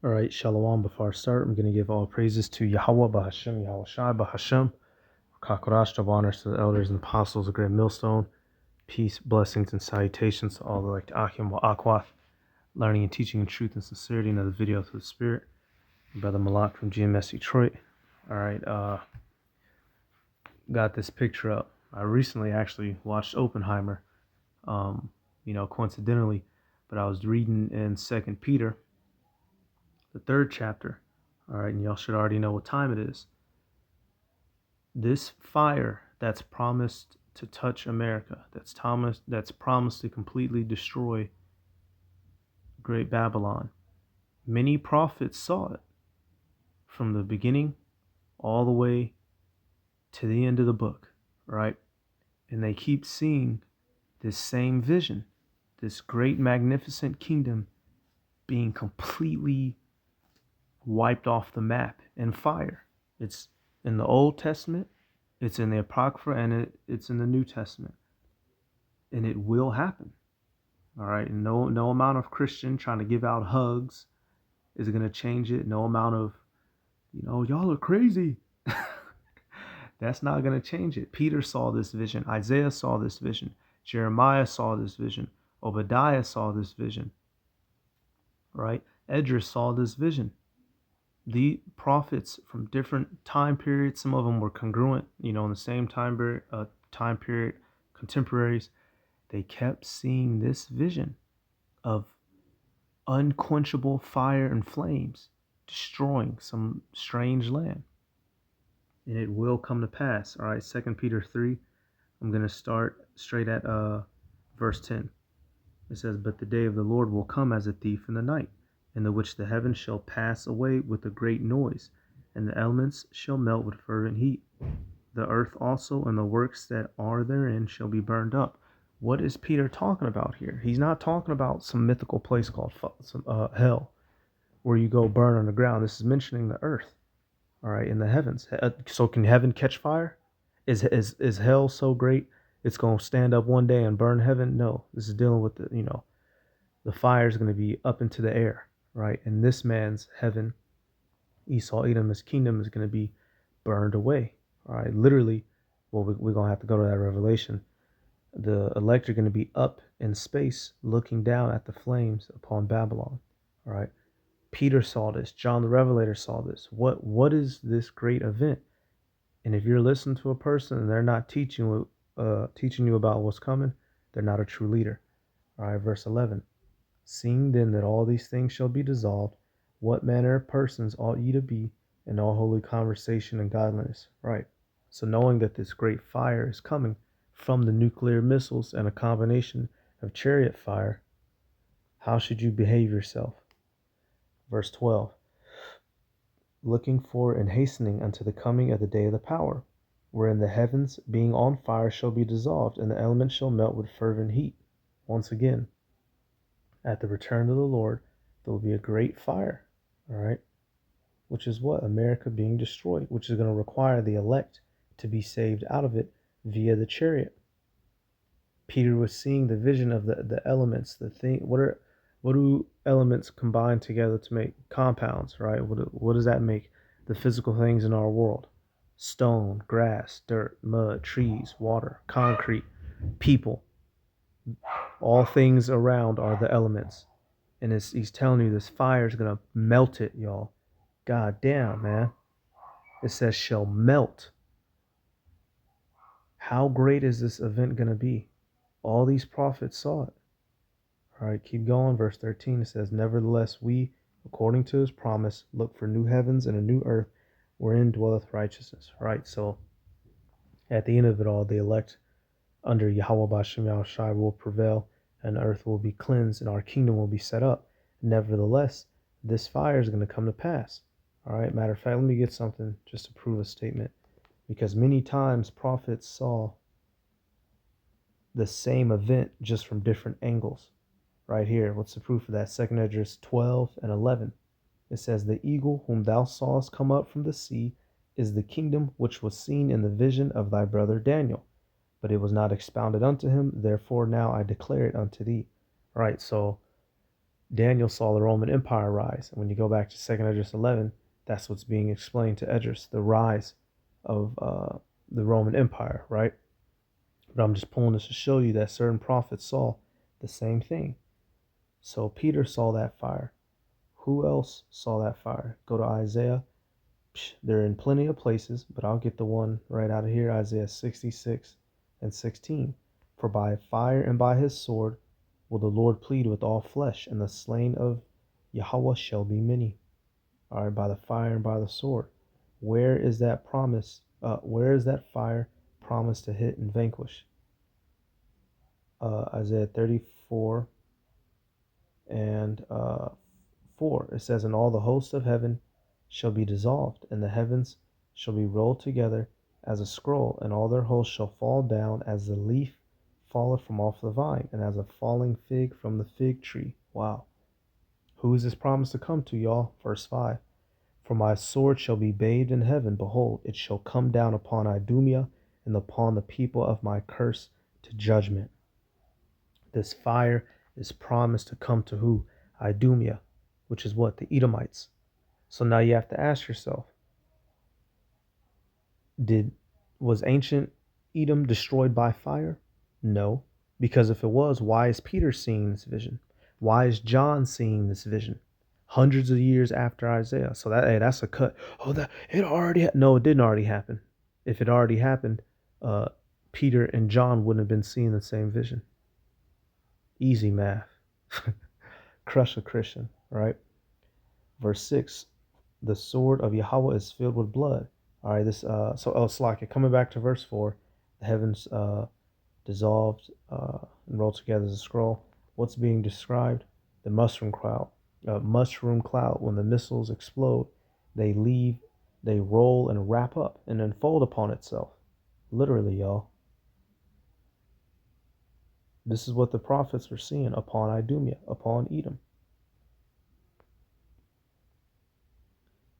All right, Shalom. Before I start, I'm going to give all praises to Yahweh Bahashem, Yahweh Shai Bahashem, Kakarash, of honors to the elders and apostles of Great Millstone. Peace, blessings, and salutations to all the like Achim wa Akwath, learning and teaching in truth and sincerity. Another video through the Spirit. Brother Malak from GMS Detroit. All right, got this picture up. I recently actually watched Oppenheimer, coincidentally, but I was reading in Second Peter, the third chapter. All right, and y'all should already know what time it is. This fire that's promised to touch America, that's promised to completely destroy Great Babylon. Many prophets saw it from the beginning all the way to the end of the book, right? And they keep seeing this same vision, this great magnificent kingdom being completely wiped off the map in fire. It's in the Old Testament, it's in the Apocrypha, and it's in the New Testament. And it will happen. All right. And no amount of Christian trying to give out hugs is going to change it. No amount of, y'all are crazy. That's not going to change it. Peter saw this vision. Isaiah saw this vision. Jeremiah saw this vision. Obadiah saw this vision. Right? Edris saw this vision. The prophets from different time periods, some of them were congruent, in the same time period, contemporaries. They kept seeing this vision of unquenchable fire and flames destroying some strange land. And it will come to pass. All right, 2 Peter 3. I'm going to start straight at verse 10. It says, "But the day of the Lord will come as a thief in the night, in the which the heavens shall pass away with a great noise, and the elements shall melt with fervent heat. The earth also and the works that are therein shall be burned up." What is Peter talking about here? He's not talking about some mythical place called hell, where you go burn on the ground. This is mentioning the earth, all right, in the heavens. So can heaven catch fire? Is hell so great it's going to stand up one day and burn heaven? No, this is dealing with the fire is going to be up into the air, right? And this man's heaven, Esau, Edom's kingdom, is going to be burned away, all right? Literally, well, we're going to have to go to that revelation. The elect are going to be up in space looking down at the flames upon Babylon, all right? Peter saw this. John the Revelator saw this. What is this great event? And if you're listening to a person and they're not teaching you about what's coming, they're not a true leader. All right, verse 11. "Seeing then that all these things shall be dissolved, what manner of persons ought ye to be in all holy conversation and godliness?" Right. So knowing that this great fire is coming from the nuclear missiles and a combination of chariot fire, how should you behave yourself? Verse 12. "Looking for and hastening unto the coming of the day of the power, wherein the heavens being on fire shall be dissolved, and the elements shall melt with fervent heat." Once again, at the return of the Lord, there will be a great fire, all right? Which is what? America being destroyed, which is going to require the elect to be saved out of it via the chariot. Peter was seeing the vision of the elements, the thing. What do elements combine together to make? Compounds, right? What does that make? The physical things in our world: stone, grass, dirt, mud, trees, water, concrete, people. All things around are the elements. And he's telling you this fire is going to melt it, y'all. God damn, man. It says shall melt. How great is this event going to be? All these prophets saw it. All right, keep going. Verse 13, it says, "Nevertheless, we, according to his promise, look for new heavens and a new earth wherein dwelleth righteousness." Right, so at the end of it all, the elect under Yahweh Bashem Yahushai will prevail, and the earth will be cleansed, and our kingdom will be set up. Nevertheless, this fire is going to come to pass. All right, matter of fact, let me get something just to prove a statement, because many times prophets saw the same event just from different angles. Right here, what's the proof of that? 2 Esdras 12 and 11. It says, "The eagle whom thou sawest come up from the sea is the kingdom which was seen in the vision of thy brother Daniel. But it was not expounded unto him, therefore now I declare it unto thee." Right, so Daniel saw the Roman Empire rise. And when you go back to 2nd Esdras 11, that's what's being explained to Esdras, the rise of the Roman Empire, right? But I'm just pulling this to show you that certain prophets saw the same thing. So Peter saw that fire. Who else saw that fire? Go to Isaiah. They're in plenty of places, but I'll get the one right out of here, Isaiah 66 and 16. For by fire and by his sword will the Lord plead with all flesh, and the slain of Yahweh shall be many. All right, by the fire and by the sword. Where is that promise? Where is that fire promised to hit and vanquish? Isaiah 34 and 4. It says, and all the hosts of heaven shall be dissolved, and the heavens shall be rolled together as a scroll, and all their hosts shall fall down as the leaf falleth from off the vine, and as a falling fig from the fig tree. Wow. Who is this promise to come to, y'all? Verse 5. For my sword shall be bathed in heaven. Behold, it shall come down upon Idumea and upon the people of my curse to judgment. This fire is promised to come to who? Idumea, which is what? The Edomites. So now you have to ask yourself, was ancient Edom destroyed by fire? No. Because if it was, why is Peter seeing this vision? Why is John seeing this vision? Hundreds of years after Isaiah. So that's a cut. Oh, that it already no, it didn't already happen. If it already happened, Peter and John wouldn't have been seeing the same vision. Easy math. Crush a Christian, right? Verse 6, the sword of Yahweh is filled with blood. All right, Slakia, coming back to verse 4, the heavens dissolved and rolled together as a scroll. What's being described? The mushroom cloud. When the missiles explode, they roll and wrap up and unfold upon itself. Literally, y'all. This is what the prophets were seeing upon Idumea, upon Edom.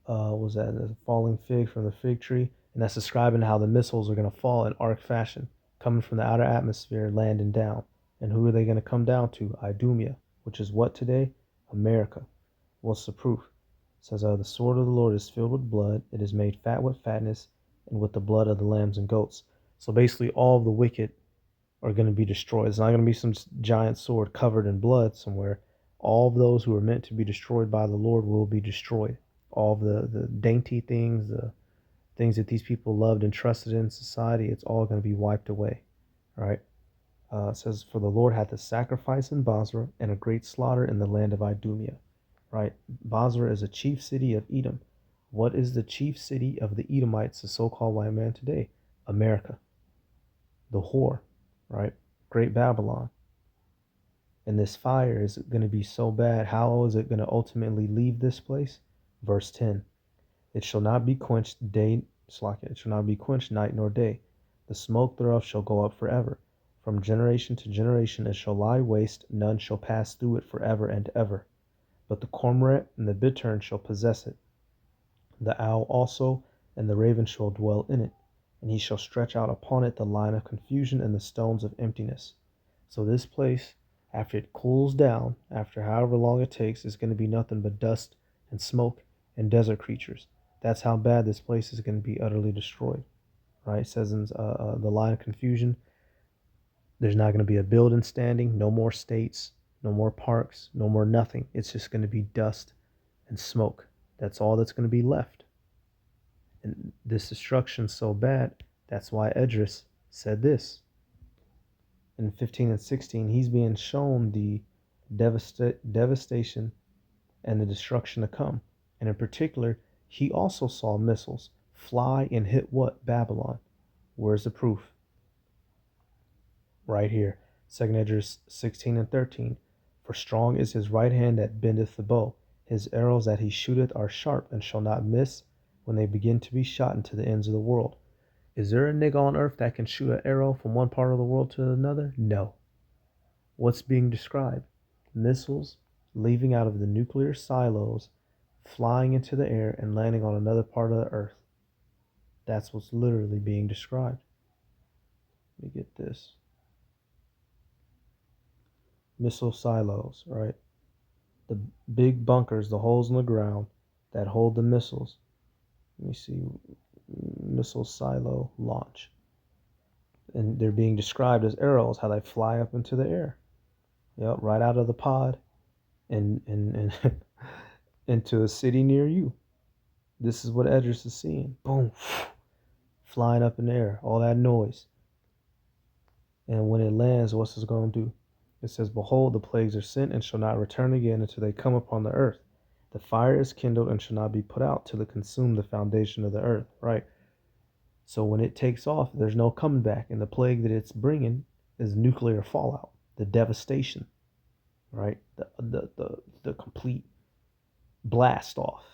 Was that the falling fig from the fig tree? And that's describing how the missiles are going to fall in arc fashion, coming from the outer atmosphere, landing down. And who are they going to come down to? Idumea, which is what today? America. What's the proof? It says, the sword of the Lord is filled with blood. It is made fat with fatness and with the blood of the lambs and goats. So basically all of the wicked are going to be destroyed. It's not going to be some giant sword covered in blood somewhere. All of those who are meant to be destroyed by the Lord will be destroyed. All of the dainty things, the things that these people loved and trusted in society, it's all going to be wiped away, right? It says, for the Lord hath a sacrifice in Bozrah and a great slaughter in the land of Idumea, right? Bozrah is a chief city of Edom. What is the chief city of the Edomites, the so-called white man today? America. The whore, right? Great Babylon. And this fire is going to be so bad. How is it going to ultimately leave this place? Verse 10. It shall not be quenched it shall not be quenched night nor day. The smoke thereof shall go up forever. From generation to generation it shall lie waste, none shall pass through it forever and ever. But the cormorant and the bittern shall possess it. The owl also and the raven shall dwell in it, and he shall stretch out upon it the line of confusion and the stones of emptiness. So this place, after it cools down, after however long it takes, is going to be nothing but dust and smoke and desert creatures. That's how bad this place is going to be utterly destroyed, right? It says in the line of confusion, there's not going to be a building standing, no more states, no more parks, no more nothing. It's just going to be dust and smoke. That's all that's going to be left. And this destruction's so bad, that's why Esdras said this. In 15 and 16, he's being shown the devastation and the destruction to come. And in particular, he also saw missiles fly and hit what? Babylon. Where's the proof? Right here. 2nd Esdras 16 and 13. For strong is his right hand that bendeth the bow. His arrows that he shooteth are sharp and shall not miss when they begin to be shot into the ends of the world. Is there a nigga on earth that can shoot an arrow from one part of the world to another? No. What's being described? Missiles leaving out of the nuclear silos, flying into the air and landing on another part of the earth. That's what's literally being described. Let me get this. Missile silos, right? The big bunkers, the holes in the ground that hold the missiles. Let me see. Missile silo launch. And they're being described as arrows, how they fly up into the air. Yep, right out of the pod and into a city near you. This is what Edris is seeing. Boom. Flying up in the air. All that noise. And when it lands, what's it going to do? It says, behold, the plagues are sent and shall not return again until they come upon the earth. The fire is kindled and shall not be put out till it consume the foundation of the earth. Right? So when it takes off, there's no coming back. And the plague that it's bringing is nuclear fallout, the devastation, right? The complete blast off.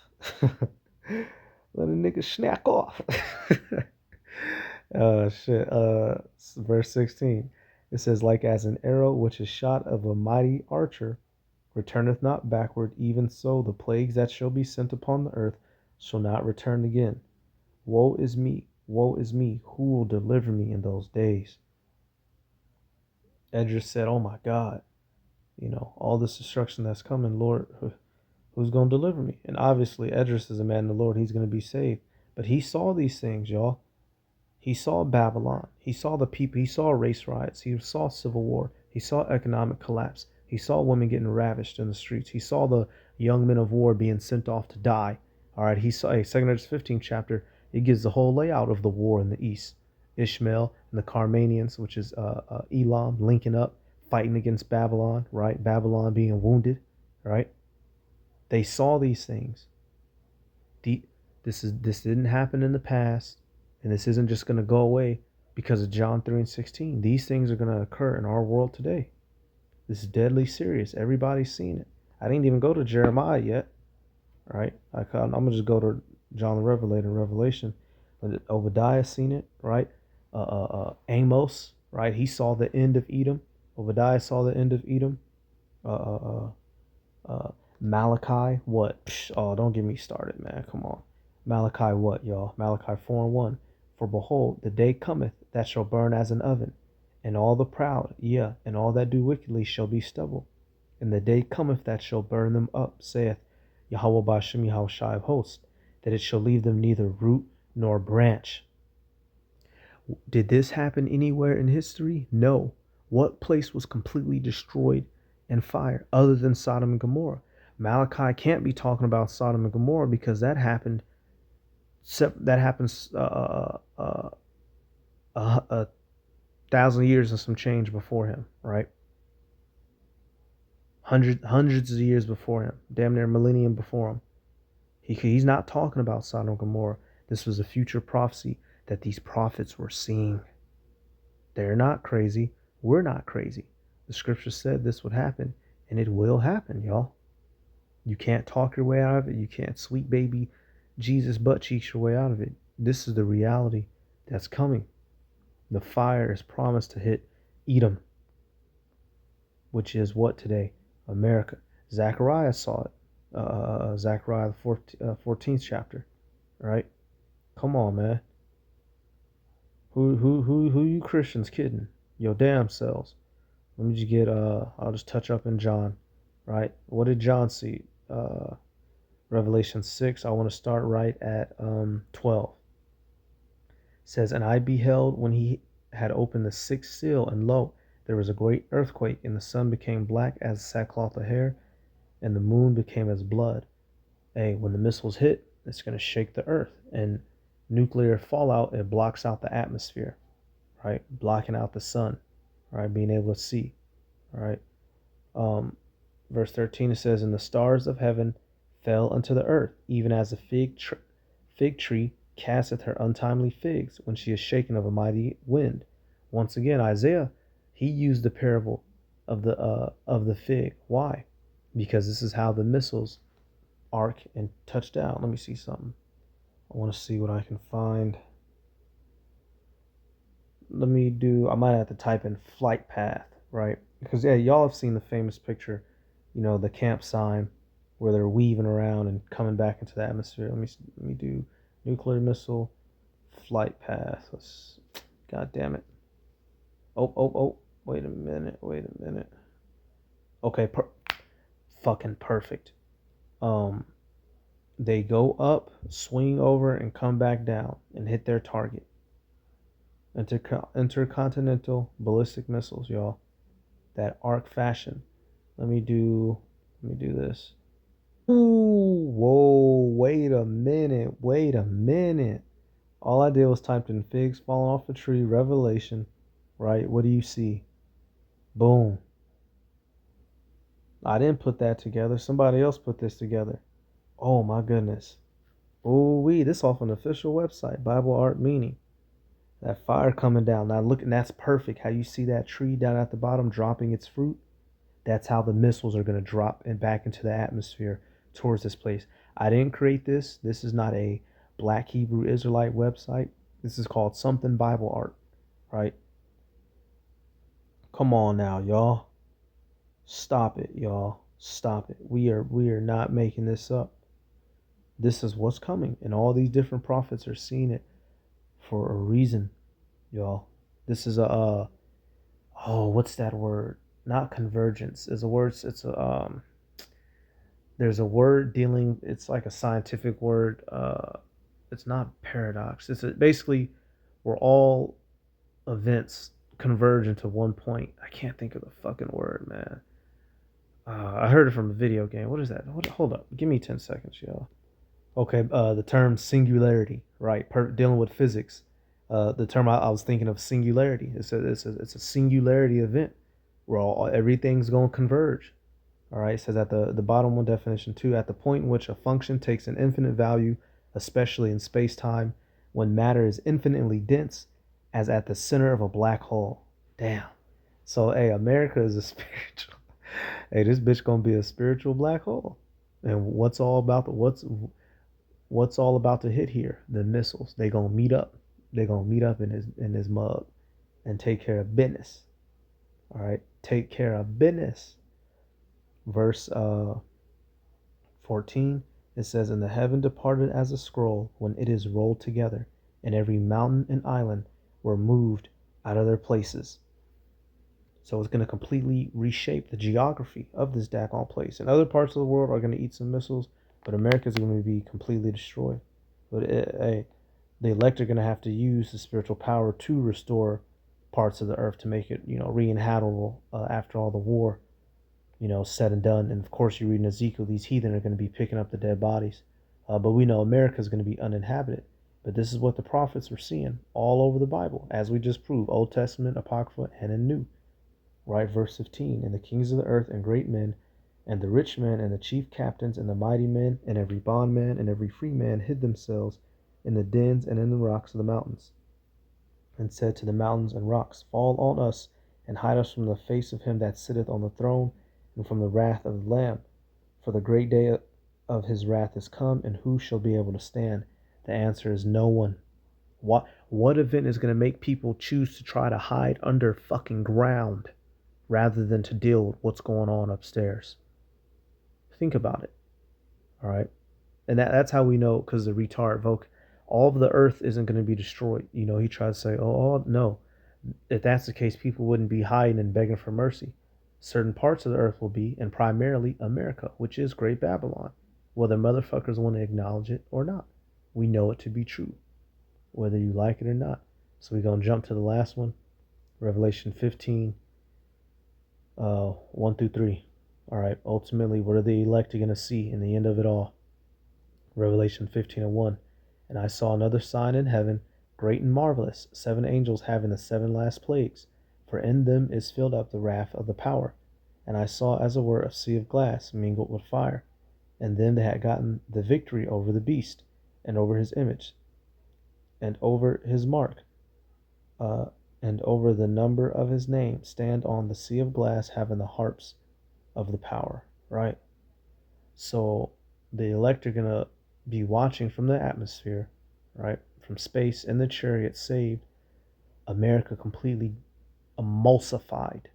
Let a nigga snack off. Shit. Verse 16. It says, like as an arrow which is shot of a mighty archer returneth not backward, even so the plagues that shall be sent upon the earth shall not return again. Woe is me, woe is me, who will deliver me in those days? Edris said, oh my God, all this destruction that's coming, Lord, who's going to deliver me? And obviously, Edris is a man of the Lord. He's going to be saved. But he saw these things, y'all. He saw Babylon. He saw the people. He saw race riots. He saw civil war. He saw economic collapse. He saw women getting ravished in the streets. He saw the young men of war being sent off to die. All right, he saw, 2 Edges 15th chapter, it gives the whole layout of the war in the east. Ishmael and the Carmanians, which is Elam, linking up, fighting against Babylon, right? Babylon being wounded, right? They saw these things. This didn't happen in the past, and this isn't just going to go away because of John 3:16. These things are going to occur in our world today. This is deadly serious. Everybody's seen it. I didn't even go to Jeremiah yet, right? I'm going to just go to John the Revelator in Revelation. Obadiah seen it, right? Amos, right? He saw the end of Edom. Obadiah saw the end of Edom. Malachi, what? Oh, don't get me started, man. Come on. Malachi what, y'all? Malachi 4:1. For behold, the day cometh that shall burn as an oven, and all the proud, and all that do wickedly shall be stubble. And the day cometh that shall burn them up, saith Yahweh Bashem Yahushai of hosts, that it shall leave them neither root nor branch. Did this happen anywhere in history? No. What place was completely destroyed in fire other than Sodom and Gomorrah? Malachi can't be talking about Sodom and Gomorrah because that happened. That happens a 1,000 years and some change before him, right? Hundreds of years before him, damn near a millennium before him. He's not talking about Sodom and Gomorrah. This was a future prophecy that these prophets were seeing. They're not crazy. We're not crazy. The scripture said this would happen, and it will happen, y'all. You can't talk your way out of it. You can't sweet baby Jesus butt cheeks your way out of it. This is the reality that's coming. The fire is promised to hit Edom, which is what today? America. Zechariah saw it. Zechariah the 14th chapter, right? Come on, man. Who you Christians kidding? Your damn selves. Let me just get I'll just touch up in John, right? What did John see? Revelation 6. I want to start right at 12. It says, and I beheld when he had opened the sixth seal, and lo, there was a great earthquake, and the sun became black as sackcloth of hair, and the moon became as blood. Hey, when the missiles hit, it's going to shake the earth, and nuclear fallout, it blocks out the atmosphere, right? Blocking out the sun, right? Being able to see, right? Verse 13, it says, and the stars of heaven fell unto the earth, even as a fig tree casteth her untimely figs when she is shaken of a mighty wind. Once again, Isaiah, he used the parable of the fig. Why? Because this is how the missiles arc and touch down. Let me see something. I want to see what I can find. I might have to type in flight path, right? Because y'all have seen the famous picture, the camp sign where they're weaving around and coming back into the atmosphere. Let me do nuclear missile flight path. God damn it. Oh. Wait a minute. Okay. fucking perfect. Um, they go up, swing over, and come back down and hit their target. Intercontinental ballistic missiles, y'all. That arc fashion. Let me do this. Whoa, wait a minute. All I did was typed in figs falling off a tree, Revelation, right? What do you see? Boom. I didn't put that together. Somebody else put this together. Oh my goodness. Oh this off an official website, Bible Art Meaning. That fire coming down. Now look, and that's perfect. How you see that tree down at the bottom dropping its fruit? That's how the missiles are going to drop and back into the atmosphere towards this place. I didn't create this. This is not a Black Hebrew Israelite website. This is called Something Bible Art, right? Come on now, y'all. Stop it, y'all. Stop it. We are not making this up. This is what's coming, and all these different prophets are seeing it for a reason, y'all. This is a what's that word? Not convergence. Is a word. It's a there's a word dealing. It's like a scientific word. It's not paradox. Basically where all events converge into one point. I can't think of the fucking word, man. I heard it from a video game. What is that? Hold up. Give me 10 seconds, y'all. Okay, the term singularity, right? Dealing with physics. The term I was thinking of singularity. It's a singularity event where everything's going to converge. All right, it says at the bottom one definition too, at the point in which a function takes an infinite value, especially in space-time, when matter is infinitely dense, as at the center of a black hole. Damn. So, hey, America is a spiritual. Hey, this bitch gonna be a spiritual black hole. And what's all about to hit here? The missiles. They gonna meet up. They gonna meet up in his mug and take care of business. All right, take care of business. Verse 14, it says, "And the heaven departed as a scroll when it is rolled together, and every mountain and island were moved out of their places." So it's going to completely reshape the geography of this daggone place. And other parts of the world are going to eat some missiles, but America is going to be completely destroyed. But the elect are going to have to use the spiritual power to restore parts of the earth to make it, re-inhabitable after all the war said and done. And of course, you read in Ezekiel, these heathen are going to be picking up the dead bodies. But we know America is going to be uninhabited. But this is what the prophets were seeing all over the Bible, as we just proved, Old Testament, Apocrypha, and in New. Right, verse 15, "And the kings of the earth and great men, and the rich men, and the chief captains, and the mighty men, and every bondman, and every free man hid themselves in the dens and in the rocks of the mountains, and said to the mountains and rocks, Fall on us, and hide us from the face of him that sitteth on the throne, and from the wrath of the Lamb. For the great day of his wrath is come, and who shall be able to stand?" The answer is no one. What event is going to make people choose to try to hide under fucking ground rather than to deal with what's going on upstairs? Think about it. All right. And that's how we know, because the retard Voke, all of the earth isn't going to be destroyed. He tried to say, oh, no. If that's the case, people wouldn't be hiding and begging for mercy. Certain parts of the earth will be, and primarily America, which is Great Babylon, whether motherfuckers want to acknowledge it or not. We know it to be true, whether you like it or not. So we're going to jump to the last one, Revelation 15, 1 through 3. All right, ultimately, what are the elect going to see in the end of it all? Revelation 15 and 1. "And I saw another sign in heaven, great and marvelous, 7 angels having the 7 last plagues, for in them is filled up the wrath of the power. And I saw as it were a sea of glass mingled with fire, and them that had gotten the victory over the beast, and over his image, and over his mark, and over the number of his name, stand on the sea of glass, having the harps of the power." Right? So the elect are going to be watching from the atmosphere, right? From space in the chariot, saved. America completely emulsified,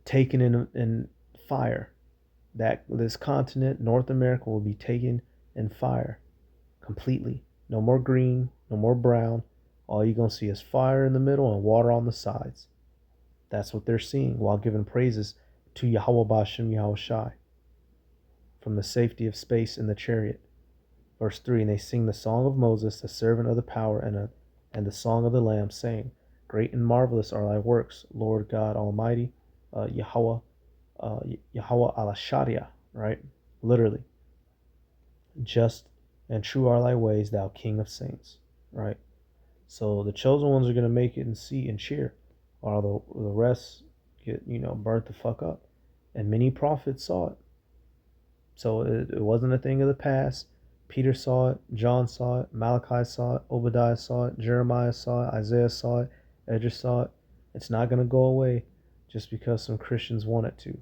taken in fire. That this continent, North America, will be taken in fire completely. No more green, no more brown. All you're going to see is fire in the middle and water on the sides. That's what they're seeing while giving praises to Yahweh Ba'Shem Yahweh Shai from the safety of space in the chariot. Verse 3, and they sing the song of Moses, the servant of the power, and the song of the Lamb, saying, Great and marvelous are thy works, Lord God Almighty, Yahweh, Yahweh al-Sharia, right? Literally. Just and true are thy ways, thou King of saints, right? So the chosen ones are going to make it and see and cheer, while the rest get, burnt the fuck up. And many prophets saw it. So it wasn't a thing of the past. Peter saw it, John saw it, Malachi saw it, Obadiah saw it, Jeremiah saw it, Isaiah saw it, Edris saw it. It's not going to go away just because some Christians want it to.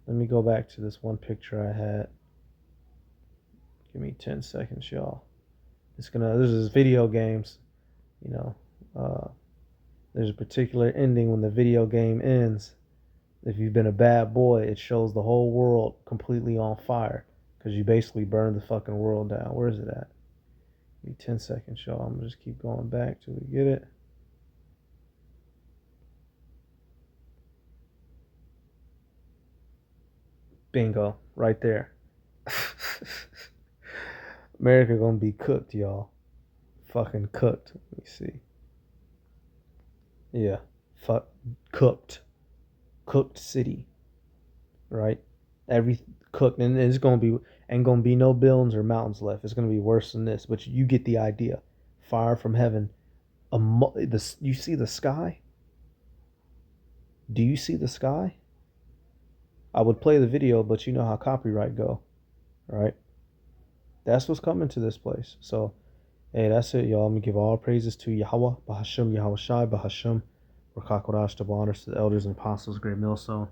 Let me go back to this one picture I had. Give me 10 seconds, y'all. This is video games, there's a particular ending when the video game ends. If you've been a bad boy, it shows the whole world completely on fire because you basically burned the fucking world down. Where is it at? Give me 10 seconds, y'all. I'm going to just keep going back till we get it. Bingo. Right there. America going to be cooked, y'all. Fucking cooked. Let me see. Yeah. Cooked. Cooked city. Right? Every cooked, and it's gonna be no buildings or mountains left. It's gonna be worse than this, but you get the idea. Fire from heaven. You see the sky? Do you see the sky? I would play the video, but you know how copyright go, right? That's what's coming to this place. So, hey, that's it, y'all. I'm gonna give all praises to Yahweh, Bahashem, Yahweh Shai, Bahashem, Rakakodash, double honors to the elders and apostles, great millstone.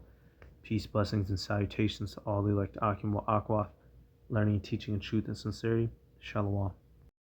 Peace, blessings, and salutations to all the elect Akim wa Akwa, learning, teaching, and truth and sincerity. Shalom.